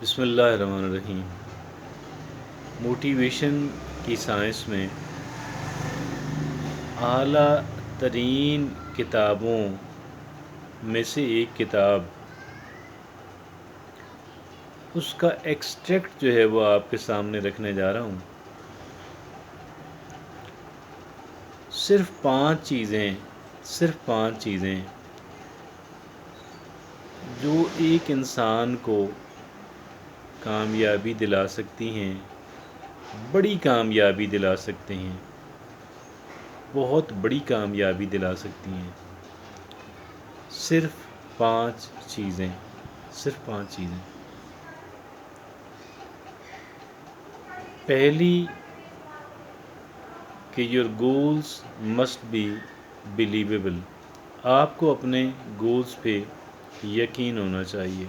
بسم اللہ الرحمن الرحیم۔ موٹیویشن کی سائنس میں اعلیٰ ترین کتابوں میں سے ایک کتاب، اس کا ایکسٹریکٹ جو ہے وہ آپ کے سامنے رکھنے جا رہا ہوں۔ صرف پانچ چیزیں جو ایک انسان کو کامیابی دلا سکتی ہیں، بڑی کامیابی دلا سکتے ہیں، بہت بڑی کامیابی دلا سکتی ہیں۔ صرف پانچ چیزیں۔ پہلی کہ your goals must be believable, آپ کو اپنے گولز پہ یقین ہونا چاہیے۔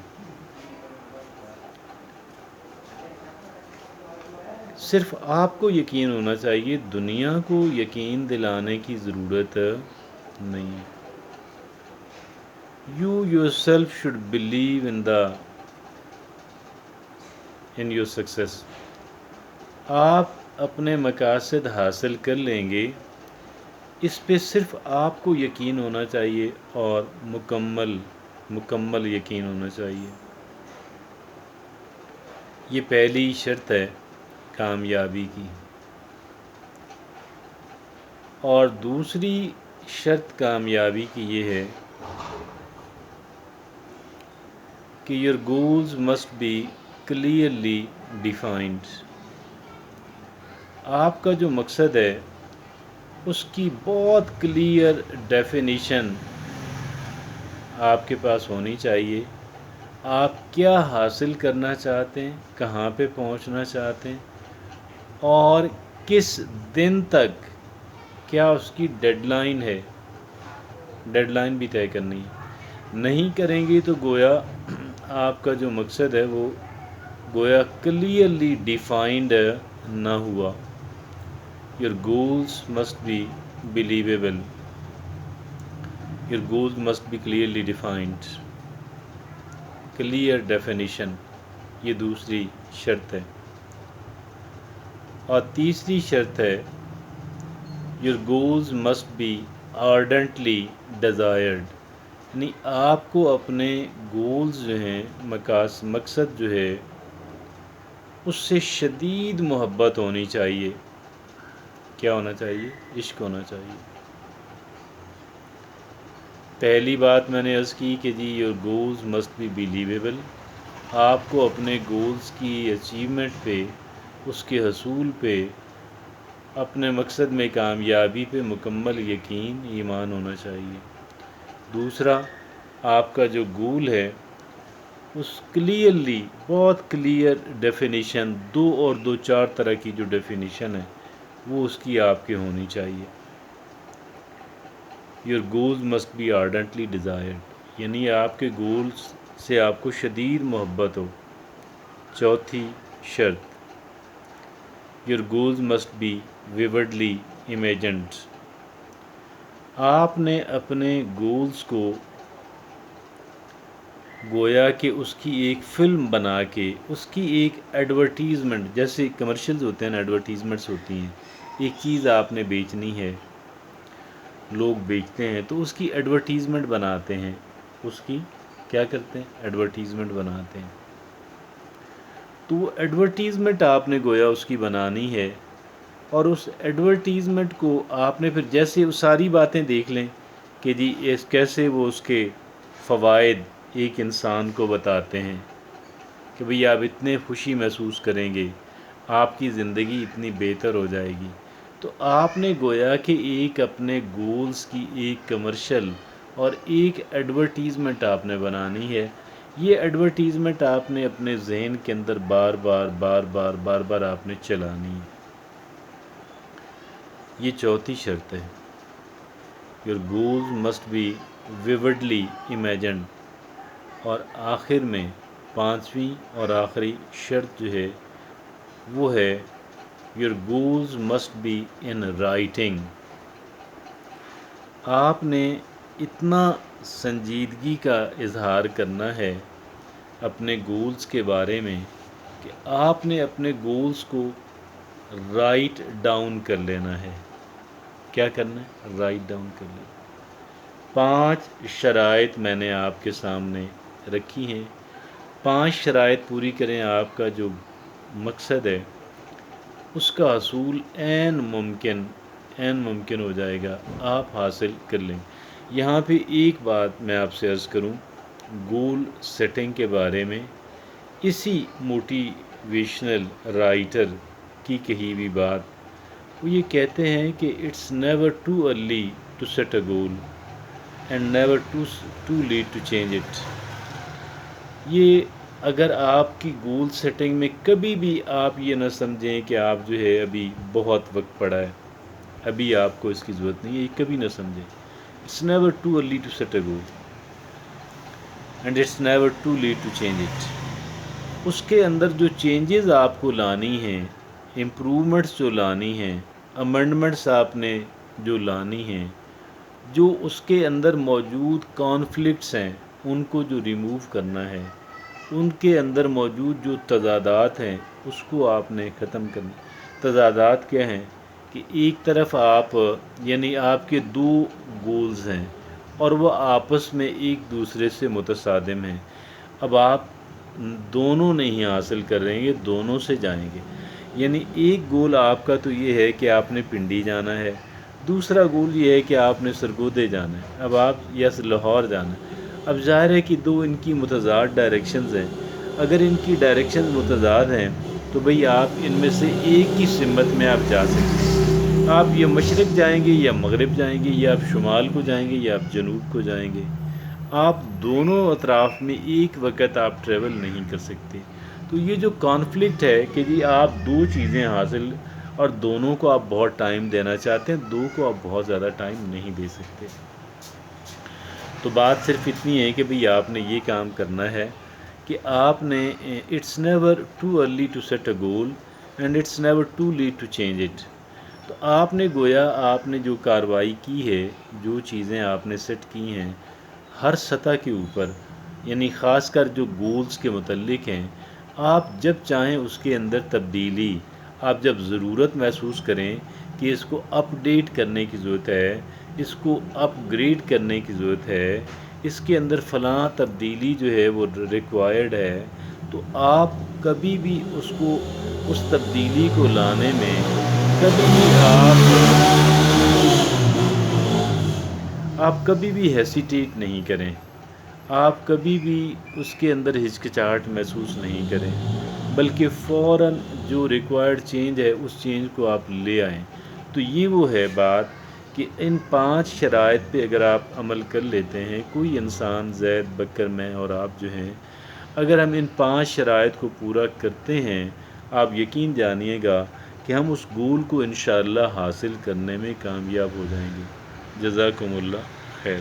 صرف آپ کو یقین ہونا چاہیے، دنیا کو یقین دلانے کی ضرورت نہیں۔ You your self should believe in your success. آپ اپنے مقاصد حاصل کر لیں گے، اس پہ صرف آپ کو یقین ہونا چاہیے اور مکمل یقین ہونا چاہیے۔ یہ پہلی شرط ہے کامیابی کی۔ اور دوسری شرط کامیابی کی یہ ہے کہ your goals must be clearly defined. آپ کا جو مقصد ہے اس کی بہت کلیئر ڈیفینیشن آپ کے پاس ہونی چاہیے۔ آپ کیا حاصل کرنا چاہتے ہیں، کہاں پہ پہنچنا چاہتے ہیں، اور کس دن تک، کیا اس کی ڈیڈ لائن ہے، ڈیڈ لائن بھی طے کرنی ہے۔ نہیں کریں گے تو گویا آپ کا جو مقصد ہے وہ گویا کلیئرلی ڈیفائنڈ نہ ہوا۔ Your goals must be believable. Your goals must be clearly defined. Clear definition، یہ دوسری شرط ہے۔ اور تیسری شرط ہے Your goals must be ardently desired، یعنی آپ کو اپنے گولز جو ہیں، مقصد جو ہے، اس سے شدید محبت ہونی چاہیے۔ کیا ہونا چاہیے؟ عشق ہونا چاہیے۔ پہلی بات میں نے عرض کی کہ your goals must be believable, آپ کو اپنے گولز کی اچیومنٹ پہ، اس کے حصول پہ، اپنے مقصد میں کامیابی پہ مکمل یقین، ایمان ہونا چاہیے۔ دوسرا، آپ کا جو گول ہے اس کلیئرلی، بہت کلیئر ڈیفینیشن، 2 اور 2 4 طرح کی جو ڈیفینیشن ہے وہ اس کی آپ کے ہونی چاہیے۔ Your goals must be ardently desired, یعنی آپ کے گولز سے آپ کو شدید محبت ہو۔ چوتھی شرط، your goals must be vividly imagined, آپ نے اپنے گولز کو گویا کہ اس کی ایک فلم بنا کے، اس کی ایک ایڈورٹیزمنٹ، جیسے کمرشلز ہوتے ہیں، ایڈورٹیزمنٹس ہوتی ہیں، ایک چیز آپ نے بیچنی ہے، لوگ بیچتے ہیں تو اس کی ایڈورٹیزمنٹ بناتے ہیں، اس کی کیا کرتے ہیں؟ ایڈورٹیزمنٹ بناتے ہیں۔ تو وہ ایڈورٹیزمنٹ آپ نے گویا اس کی بنانی ہے، اور اس ایڈورٹیزمنٹ کو آپ نے پھر جیسے وہ ساری باتیں دیکھ لیں کہ جی کیسے وہ اس کے فوائد ایک انسان کو بتاتے ہیں کہ بھئی آپ اتنے خوشی محسوس کریں گے، آپ کی زندگی اتنی بہتر ہو جائے گی۔ تو آپ نے گویا کہ ایک اپنے گولز کی ایک کمرشل اور ایک ایڈورٹیزمنٹ آپ نے بنانی ہے۔ یہ ایڈورٹیزمنٹ آپ نے اپنے ذہن کے اندر بار بار آپ نے چلانی ہے۔ یہ چوتھی شرط ہے، your goals must be vividly imagined. اور آخر میں پانچویں اور آخری شرط جو ہے وہ ہے your goals must be in writing. آپ نے اتنا سنجیدگی کا اظہار کرنا ہے اپنے گولز کے بارے میں کہ آپ نے اپنے گولز کو رائٹ ڈاؤن کر لینا ہے. کیا کرنا ہے؟ رائٹ ڈاؤن کر لینا. 5 شرائط میں نے آپ کے سامنے رکھی ہیں. 5 شرائط پوری کریں، آپ کا جو مقصد ہے اس کا حصول عین ممکن ہو جائے گا، آپ حاصل کر لیں. یہاں پہ ایک بات میں آپ سے عرض کروں گول سیٹنگ کے بارے میں. اسی موٹیویشنل رائٹر کی کہی ہوئی بات، وہ یہ کہتے ہیں کہ it's never too early to set a goal and never too late to change it. یہ اگر آپ کی گول سیٹنگ میں کبھی بھی آپ یہ نہ سمجھیں کہ آپ جو ہے ابھی بہت وقت پڑا ہے، ابھی آپ کو اس کی ضرورت نہیں ہے، یہ کبھی نہ سمجھیں. It's never too early to set a goal and it's never too late to change it. اس کے اندر جو چینجز آپ کو لانی ہیں، امپرومنٹس جو لانی ہیں، امنڈمنٹس آپ نے جو لانی ہیں، جو اس کے اندر موجود کانفلکٹس ہیں ان کو جو ریموو کرنا ہے، ان کے اندر موجود جو تضادات ہیں اس کو آپ نے ختم کرنا. تضادات کیا ہیں کہ ایک طرف آپ یعنی آپ کے 2 گولز ہیں اور وہ آپس میں ایک دوسرے سے متصادم ہیں. اب آپ دونوں نہیں حاصل کر رہے ہیں، یہ دونوں سے جائیں گے. یعنی ایک گول آپ کا تو یہ ہے کہ آپ نے پنڈی جانا ہے، دوسرا گول یہ ہے کہ آپ نے سرگودے جانا ہے، اب آپ یا لاہور جانا ہے. اب ظاہر ہے کہ ان کی متضاد ڈائریکشنز ہیں. اگر ان کی ڈائریکشنز متضاد ہیں تو بھئی آپ ان میں سے ایک ہی سمت میں آپ جا سکتے ہیں. آپ یا مشرق جائیں گے یا مغرب جائیں گے، یا آپ شمال کو جائیں گے یا آپ جنوب کو جائیں گے. آپ دونوں اطراف میں ایک وقت آپ ٹریول نہیں کر سکتے. تو یہ جو کانفلکٹ ہے کہ جی آپ 2 چیزیں حاصل اور دونوں کو آپ بہت ٹائم دینا چاہتے ہیں، 2 کو آپ بہت زیادہ ٹائم نہیں دے سکتے. تو بات صرف اتنی ہے کہ بھئی آپ نے یہ کام کرنا ہے کہ آپ نے it's never too early to set a goal and it's never too late to change it. تو آپ نے گویا آپ نے جو کارروائی کی ہے، جو چیزیں آپ نے سیٹ کی ہیں ہر سطح کے اوپر، یعنی خاص کر جو گولز کے متعلق ہیں، آپ جب چاہیں اس کے اندر تبدیلی، آپ جب ضرورت محسوس کریں کہ اس کو اپ ڈیٹ کرنے کی ضرورت ہے، اس کو اپ گریڈ کرنے کی ضرورت ہے، اس کے اندر فلاں تبدیلی جو ہے وہ ریکوائرڈ ہے، تو آپ کبھی بھی اس تبدیلی کو لانے میں کبھی بھی آپ کبھی بھی ہیسیٹیٹ نہیں کریں. آپ کبھی بھی اس کے اندر ہچکچاہٹ محسوس نہیں کریں، بلکہ فوراً جو ریکوائرڈ چینج ہے اس چینج کو آپ لے آئیں. تو یہ وہ ہے بات کہ ان 5 شرائط پہ اگر آپ عمل کر لیتے ہیں، کوئی انسان زید بکر میں اور آپ جو ہیں، اگر ہم ان 5 شرائط کو پورا کرتے ہیں، آپ یقین جانیے گا کہ ہم اس گول کو انشاءاللہ حاصل کرنے میں کامیاب ہو جائیں گے. جزاکم اللہ خیر.